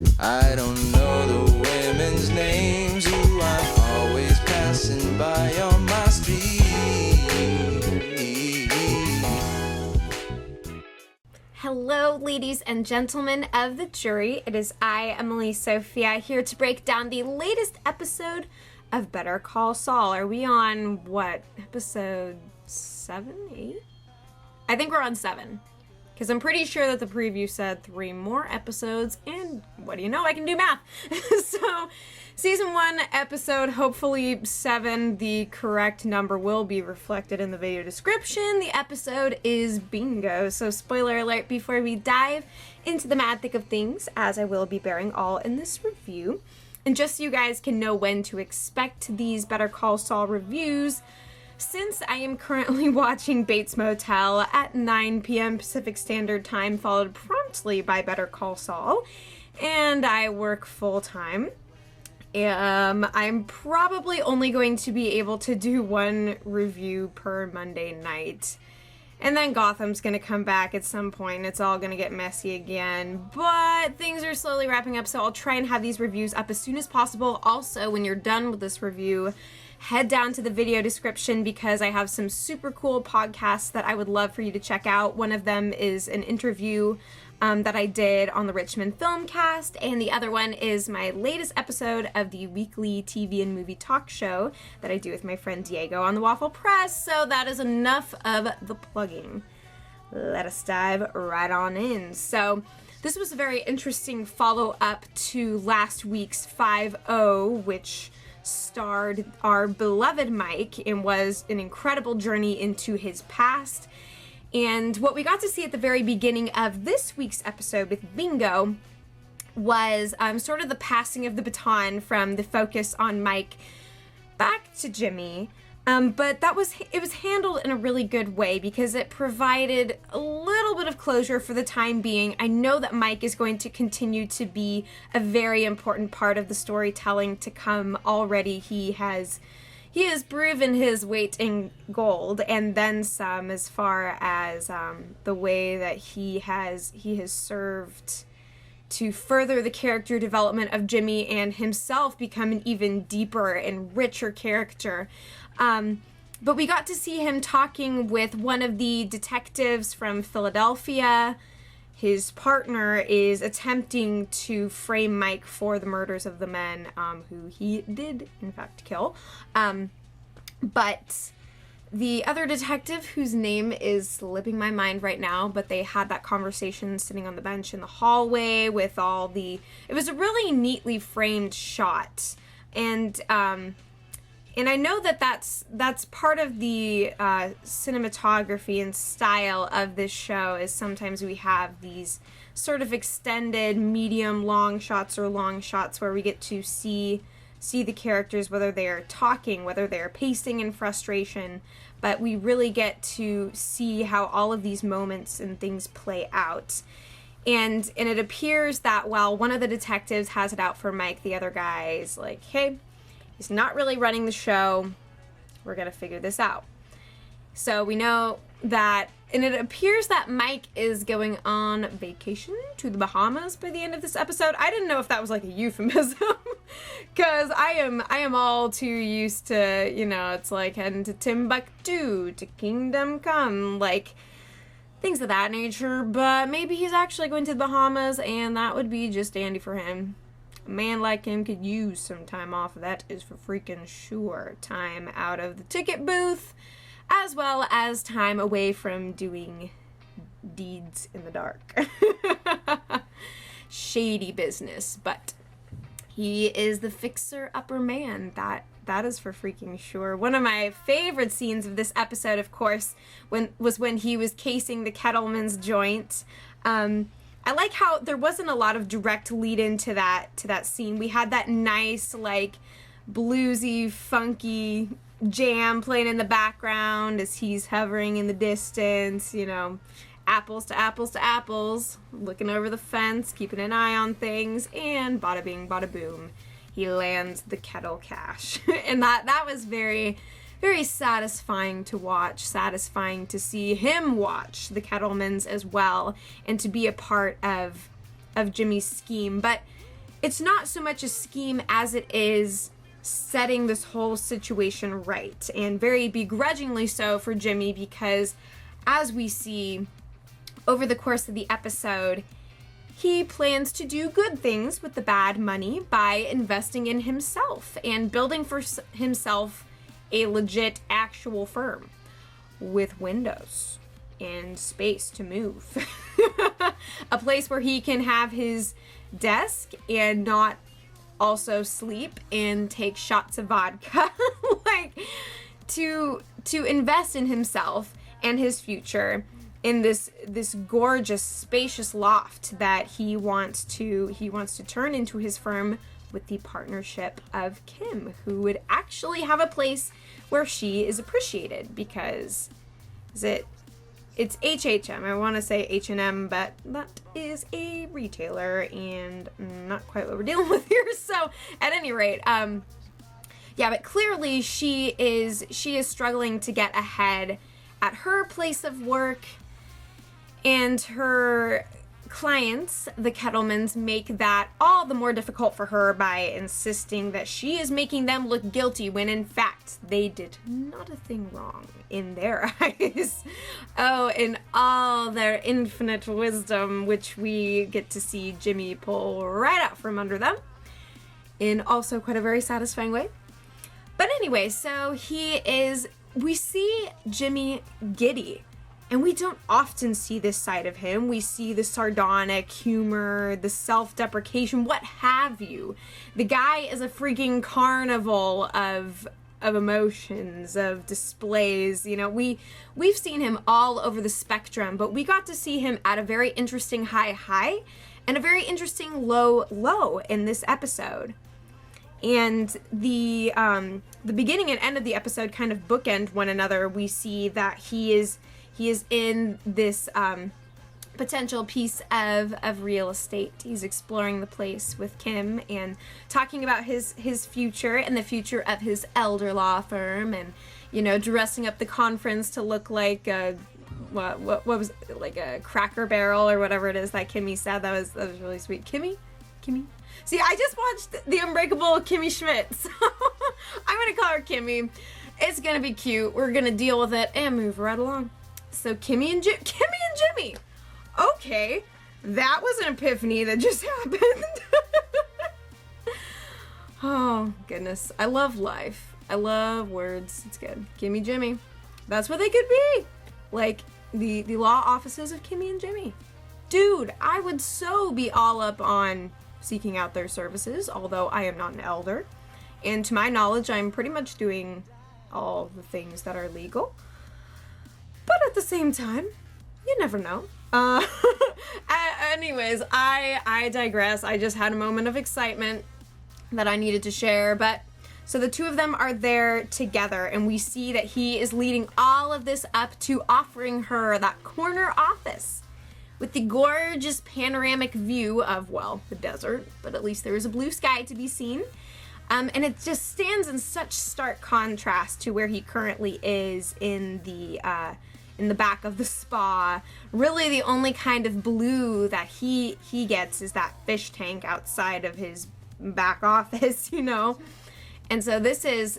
I don't know the women's names who I'm always passing by on my street. Hello, ladies and gentlemen of the jury. It is I, Emily Sophia, here to break down the latest episode of Better Call Saul. Are we on, what, episode 7, 8? I think we're on 7. Because I'm pretty sure that the preview said 3 more episodes, and what do you know, I can do math. So, season 1, episode, hopefully 7, the correct number will be reflected in the video description. The episode is Bingo, so spoiler alert before we dive into the mad thick of things, as I will be bearing all in this review. And just so you guys can know when to expect these Better Call Saul reviews, since I am currently watching Bates Motel at 9 p.m. Pacific Standard Time, followed promptly by Better Call Saul, and I work full-time, I'm probably only going to be able to do 1 review per Monday night. And then Gotham's going to come back at some point. It's all going to get messy again. But things are slowly wrapping up, so I'll try and have these reviews up as soon as possible. Also, when you're done with this review, head down to the video description because I have some super cool podcasts that I would love for you to check out. One of them is an interview that I did on the Richmond Filmcast, and the other one is my latest episode of the weekly TV and movie talk show that I do with my friend Diego on the Waffle Press. So that is enough of the plugging. Let us dive right on in. So this was a very interesting follow-up to last week's 5-0, which starred our beloved Mike and was an incredible journey into his past. And what we got to see at the very beginning of this week's episode with Bingo was sort of the passing of the baton from the focus on Mike back to Jimmy. But it was handled in a really good way because it provided a little bit of closure for the time being. I know that Mike is going to continue to be a very important part of the storytelling to come already. He has proven his weight in gold and then some, as far as the way that he has served to further the character development of Jimmy and himself become an even deeper and richer character. But we got to see him talking with one of the detectives from Philadelphia. His partner is attempting to frame Mike for the murders of the men who he did, in fact, kill. But the other detective, whose name is slipping my mind right now, but they had that conversation sitting on the bench in the hallway with all the... It was a really neatly framed shot. And I know that that's part of the cinematography and style of this show, is sometimes we have these sort of extended medium long shots or long shots where we get to see the characters, whether they're talking, whether they're pacing in frustration, but we really get to see how all of these moments and things play out. And it appears that while one of the detectives has it out for Mike, the other guy's like, hey, he's not really running the show. We're going to figure this out. So we know that, and it appears that Mike is going on vacation to the Bahamas by the end of this episode. I didn't know if that was like a euphemism, because I am all too used to, it's like heading to Timbuktu, to Kingdom Come, like things of that nature. But maybe he's actually going to the Bahamas, and that would be just dandy for him. A man like him could use some time off, that is for freaking sure. Time out of the ticket booth, as well as time away from doing deeds in the dark. Shady business, but he is the fixer-upper man, that is for freaking sure. One of my favorite scenes of this episode, of course, was when he was casing the Kettleman's joint. I like how there wasn't a lot of direct lead into that scene. We had that nice, like, bluesy, funky jam playing in the background as he's hovering in the distance, apples to apples to apples, looking over the fence, keeping an eye on things, and bada bing, bada boom, he lands the kettle cash. And that was very, very satisfying to watch, satisfying to see him watch the Kettlemans as well, and to be a part of Jimmy's scheme. But it's not so much a scheme as it is setting this whole situation right, and very begrudgingly so for Jimmy, because as we see over the course of the episode, he plans to do good things with the bad money by investing in himself and building for himself a legit actual firm with windows and space to move. A place where he can have his desk and not also sleep and take shots of vodka. Like, to invest in himself and his future in this gorgeous, spacious loft that he wants to turn into his firm with the partnership of Kim, who would actually have a place where she is appreciated, because it's HHM. I want to say H&M, but that is a retailer and not quite what we're dealing with here. So at any rate, yeah, but clearly she is struggling to get ahead at her place of work, and her clients, the Kettlemans, make that all the more difficult for her by insisting that she is making them look guilty when in fact they did not a thing wrong in their eyes. Oh, in all their infinite wisdom, which we get to see Jimmy pull right out from under them in also quite a very satisfying way. But anyway, so we see Jimmy giddy. And we don't often see this side of him. We see the sardonic humor, the self-deprecation, what have you. The guy is a freaking carnival of emotions, of displays. You know, we've seen him all over the spectrum, but we got to see him at a very interesting high and a very interesting low in this episode. And the beginning and end of the episode kind of bookend one another. We see that he is in this potential piece of real estate. He's exploring the place with Kim and talking about his future and the future of his elder law firm, and, you know, dressing up the conference to look like what was it, like a Cracker Barrel or whatever it is that Kimmy said. That was really sweet. Kimmy? See, I just watched The Unbreakable Kimmy Schmidt, so I'm gonna call her Kimmy. It's gonna be cute. We're gonna deal with it and move right along. So Kimmy and Jimmy. Okay, that was an epiphany that just happened. Oh, goodness. I love life. I love words. It's good. Kimmy, Jimmy. That's what they could be. Like the law offices of Kimmy and Jimmy. Dude, I would so be all up on seeking out their services, although I am not an elder. And to my knowledge, I'm pretty much doing all the things that are legal. But at the same time, you never know. Anyways, I digress. I just had a moment of excitement that I needed to share. But so the two of them are there together, and we see that he is leading all of this up to offering her that corner office with the gorgeous panoramic view of, well, the desert, but at least there is a blue sky to be seen. And it just stands in such stark contrast to where he currently is in the back of the spa. Really, the only kind of blue that he gets is that fish tank outside of his back office, you know? And so this is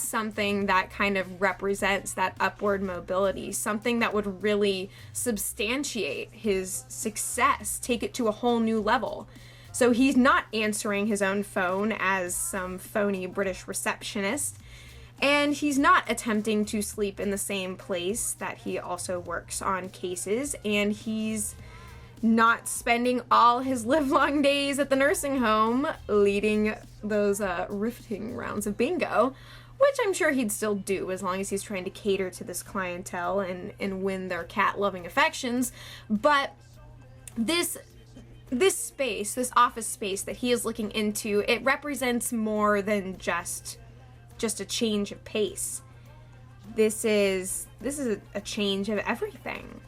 something that kind of represents that upward mobility, something that would really substantiate his success, take it to a whole new level. So he's not answering his own phone as some phony British receptionist, and he's not attempting to sleep in the same place that he also works on cases, and he's not spending all his livelong days at the nursing home leading those riveting rounds of bingo, which I'm sure he'd still do as long as he's trying to cater to this clientele and win their cat-loving affections. But this space, this office space that he is looking into, it represents more than just a change of pace. This is a change of everything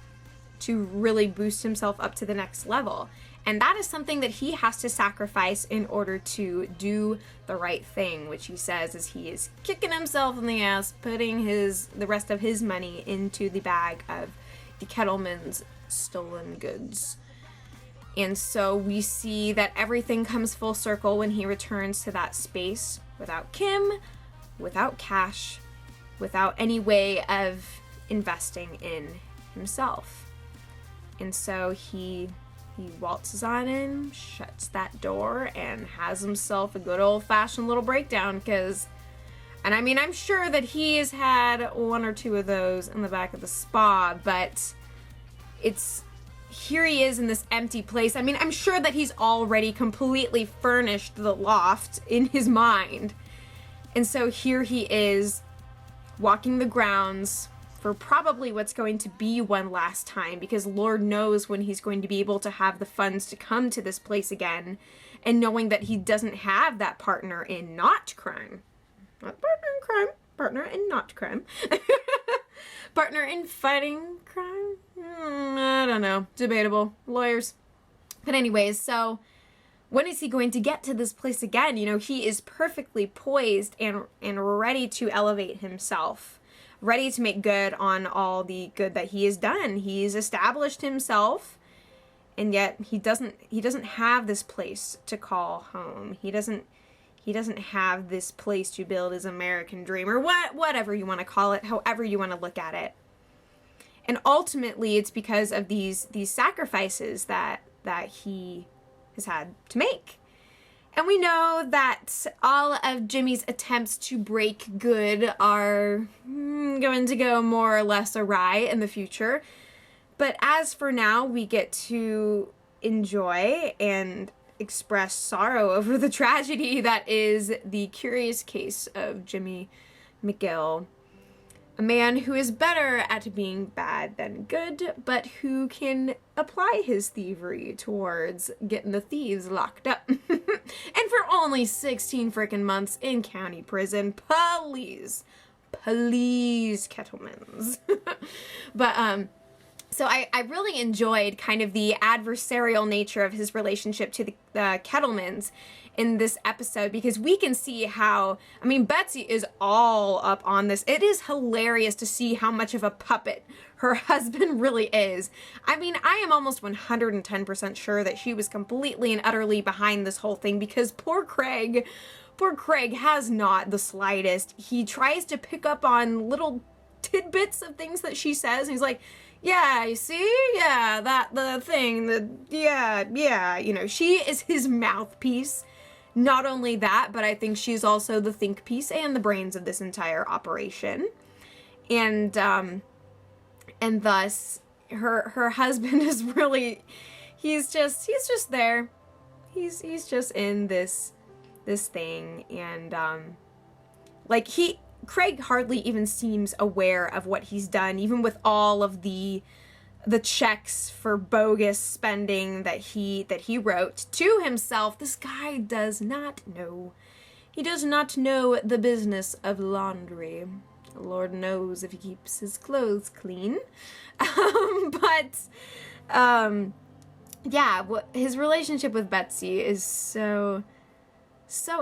to really boost himself up to the next level. And that is something that he has to sacrifice in order to do the right thing, which he says is he is kicking himself in the ass, putting the rest of his money into the bag of the Kettleman's stolen goods. And so we see that everything comes full circle when he returns to that space without Kim, without cash, without any way of investing in himself. And so he waltzes on in, shuts that door, and has himself a good old-fashioned little breakdown, and I mean, I'm sure that he has had one or two of those in the back of the spa, but here he is in this empty place. I mean, I'm sure that he's already completely furnished the loft in his mind. And so here he is, walking the grounds for probably what's going to be one last time, because Lord knows when he's going to be able to have the funds to come to this place again, and knowing that he doesn't have that partner in not crime. Not partner in crime, partner in not crime. Partner in fighting crime? I don't know. Debatable. Lawyers. But anyways, so when is he going to get to this place again? You know, he is perfectly poised and ready to elevate himself, ready to make good on all the good that he has done. He's established himself, and yet he doesn't have this place to call home. He doesn't have this place to build his American dream, or whatever you want to call it, however you want to look at it. And ultimately, it's because of these sacrifices that he has had to make. And we know that all of Jimmy's attempts to break good are going to go more or less awry in the future. But as for now, we get to enjoy and express sorrow over the tragedy that is the curious case of Jimmy McGill, a man who is better at being bad than good, but who can apply his thievery towards getting the thieves locked up. And for only 16 frickin' months in county prison. Please, Kettlemans. But, so I really enjoyed kind of the adversarial nature of his relationship to the Kettlemans in this episode, because we can see how, I mean, Betsy is all up on this. It is hilarious to see how much of a puppet her husband really is. I mean, I am almost 110% sure that she was completely and utterly behind this whole thing, because poor Craig has not the slightest. He tries to pick up on little tidbits of things that she says, and he's like, yeah, you see? Yeah, yeah, you know, she is his mouthpiece. Not only that, but I think she's also the think piece and the brains of this entire operation. And thus her husband is really, he's just there. He's just in this thing, and Craig hardly even seems aware of what he's done, even with all of the checks for bogus spending that he wrote to himself. This guy does not know. He does not know the business of laundry. Lord knows if he keeps his clothes clean. Yeah, his relationship with Betsy is so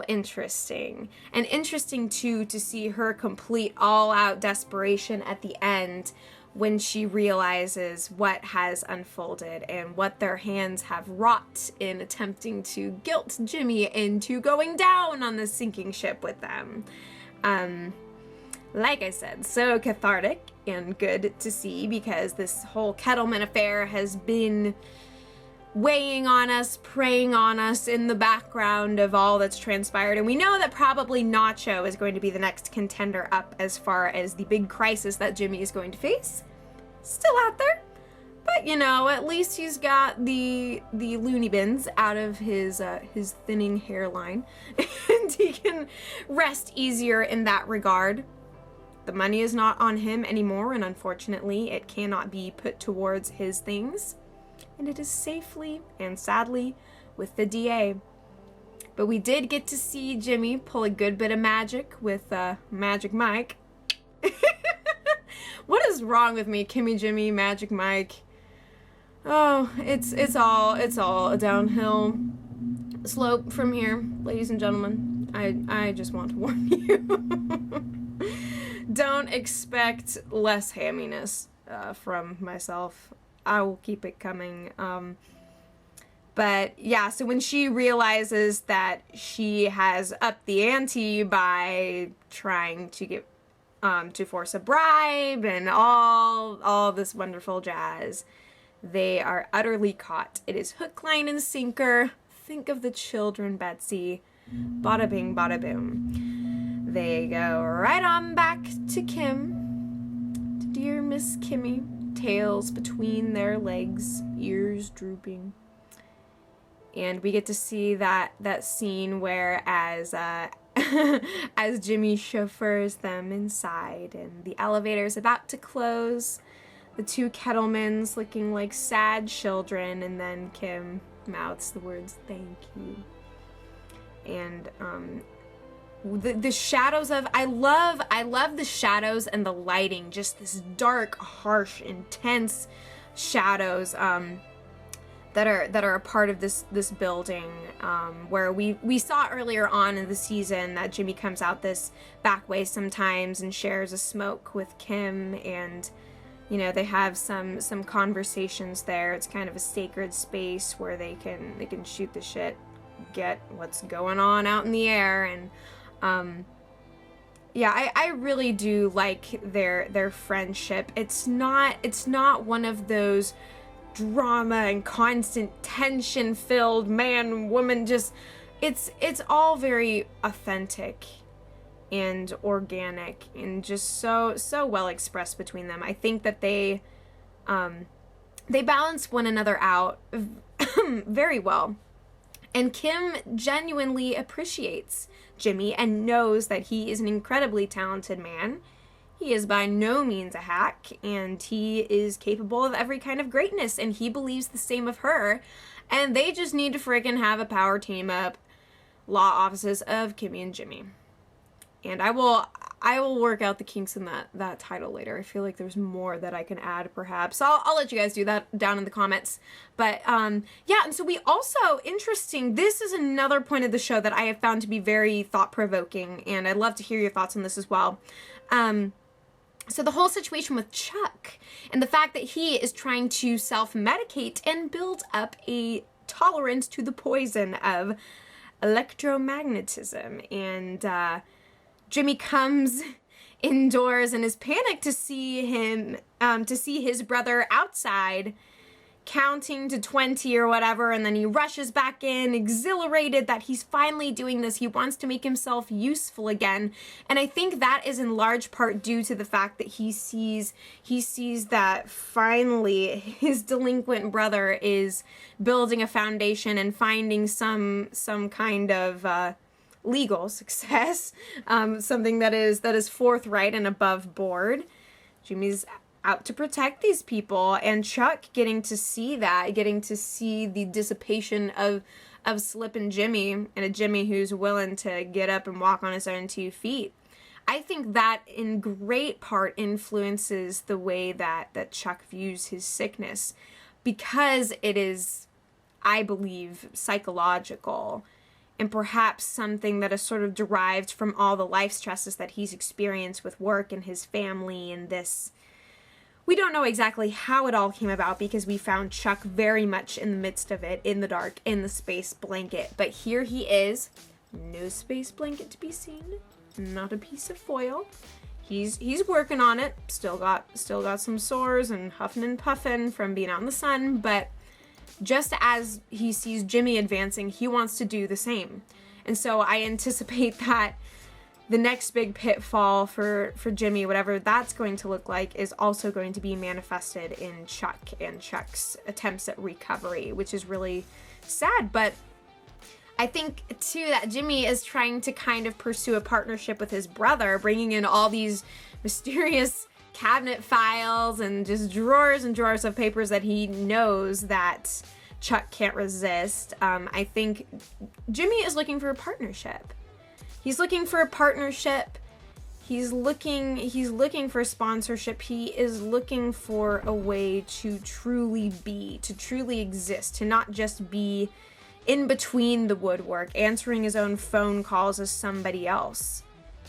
interesting. And interesting, too, to see her complete all-out desperation at the end when she realizes what has unfolded and what their hands have wrought in attempting to guilt Jimmy into going down on the sinking ship with them. Like I said, so cathartic and good to see, because this whole Kettleman affair has been weighing on us, preying on us in the background of all that's transpired. And we know that probably Nacho is going to be the next contender up as far as the big crisis that Jimmy is going to face. Still out there. But, you know, at least he's got the loony bins out of his thinning hairline. And he can rest easier in that regard. The money is not on him anymore, and unfortunately it cannot be put towards his things. And it is safely and sadly with the DA. But we did get to see Jimmy pull a good bit of magic with Magic Mike. What is wrong with me, Kimmy Jimmy, Magic Mike? Oh, it's all a downhill slope from here, ladies and gentlemen. I just want to warn you. Don't expect less hamminess from myself. I will keep it coming. But yeah, so when she realizes that she has upped the ante by trying to get to force a bribe and all this wonderful jazz, they are utterly caught. It is hook, line, and sinker. Think of the children, Betsy. Bada bing, bada boom. They go right on back to Kim, to dear Miss Kimmy, tails between their legs, ears drooping. And we get to see that scene where as Jimmy chauffeurs them inside and the elevator's about to close, the two Kettlemans looking like sad children, and then Kim mouths the words, "Thank you." And the shadows of, I love the shadows and the lighting, just this dark, harsh, intense shadows that are a part of this building, where we saw earlier on in the season that Jimmy comes out this back way sometimes and shares a smoke with Kim, and you know, they have some conversations there. It's kind of a sacred space where they can shoot the shit, get what's going on out in the air, and yeah, I really do like their friendship. It's not one of those drama and constant tension filled man woman, just it's all very authentic and organic and just so well expressed between them. I think that they balance one another out very well. And Kim genuinely appreciates Jimmy and knows that he is an incredibly talented man. He is by no means a hack, and he is capable of every kind of greatness, and he believes the same of her. And they just need to freaking have a power team up, law offices of Kimmy and Jimmy. And I will work out the kinks in that title later. I feel like there's more that I can add, perhaps. I'll let you guys do that down in the comments. But yeah, and so we also, interesting, this is another point of the show that I have found to be very thought-provoking, and I'd love to hear your thoughts on this as well. So the whole situation with Chuck and the fact that he is trying to self-medicate and build up a tolerance to the poison of electromagnetism, and Jimmy comes indoors and is panicked to see his brother outside counting to 20 or whatever, and then he rushes back in, exhilarated that he's finally doing this. He wants to make himself useful again, and I think that is in large part due to the fact that he sees that finally his delinquent brother is building a foundation and finding some kind of legal success, something that is forthright and above board. Jimmy's out to protect these people, and Chuck getting to see the dissipation of Slippin Jimmy, and a Jimmy who's willing to get up and walk on his own 2 feet. I think that in great part influences the way that Chuck views his sickness, because it is, I believe, psychological, and perhaps something that is sort of derived from all the life stresses that he's experienced with work and his family and this. We don't know exactly how it all came about, because we found Chuck very much in the midst of it, in the dark, in the space blanket. But here he is, no space blanket to be seen, not a piece of foil. He's working on it, still got some sores and huffing and puffing from being out in the sun, but just as he sees Jimmy advancing, he wants to do the same. And so I anticipate that the next big pitfall for Jimmy, whatever that's going to look like, is also going to be manifested in Chuck and Chuck's attempts at recovery, which is really sad. But I think, too, that Jimmy is trying to kind of pursue a partnership with his brother, bringing in all these mysterious cabinet files and just drawers and drawers of papers that he knows that Chuck can't resist. I think Jimmy is looking for a partnership. He's looking for a partnership. He's looking for sponsorship. He is looking for a way to truly be, to truly exist, to not just be in between the woodwork, answering his own phone calls as somebody else.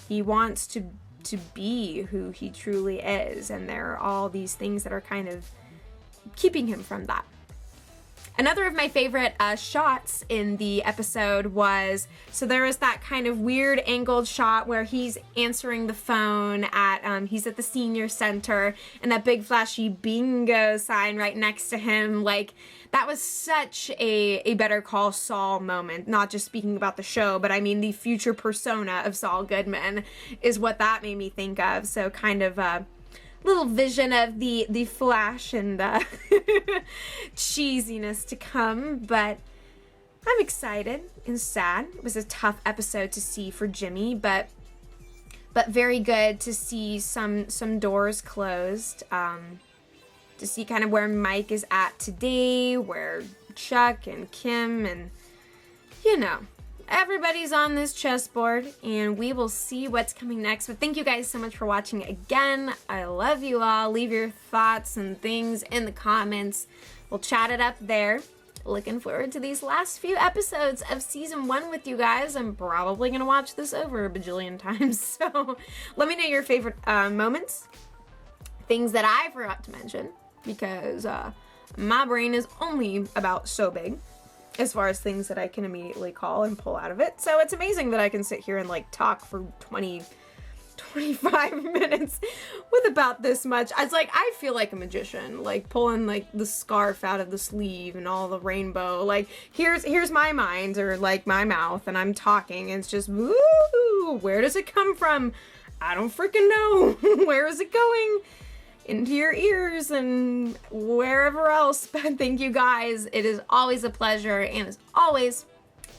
He wants to be who he truly is, and there are all these things that are kind of keeping him from that. Another of my favorite shots in the episode was, so there was that kind of weird angled shot where he's answering the phone at, he's at the senior center, and that big flashy bingo sign right next to him. Like, that was such a Better Call Saul moment, not just speaking about the show, but I mean the future persona of Saul Goodman is what that made me think of. So kind of little vision of the flash and cheesiness to come, but I'm excited and sad. It was a tough episode to see for Jimmy, but very good to see some doors closed, to see kind of where Mike is at today, where Chuck and Kim and, you know, everybody's on this chessboard, and we will see what's coming next. But thank you guys so much for watching again. I love you all. Leave your thoughts and things in the comments. We'll chat it up there. Looking forward to these last few episodes of season 1 with you guys. I'm probably gonna watch this over a bajillion times, so let me know your favorite moments, things that I forgot to mention, because my brain is only about so big as far as things that I can immediately call and pull out of it. So it's amazing that I can sit here and like talk for 25 minutes with about this much. I was like, I feel like a magician, like pulling like the scarf out of the sleeve and all the rainbow. Like, here's my mind, or like my mouth, and I'm talking, and it's just, woo, where does it come from? I don't freaking know. Where is it going? Into your ears and wherever else. But thank you guys. It is always a pleasure, and as always,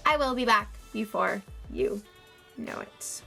I will be back before you know it.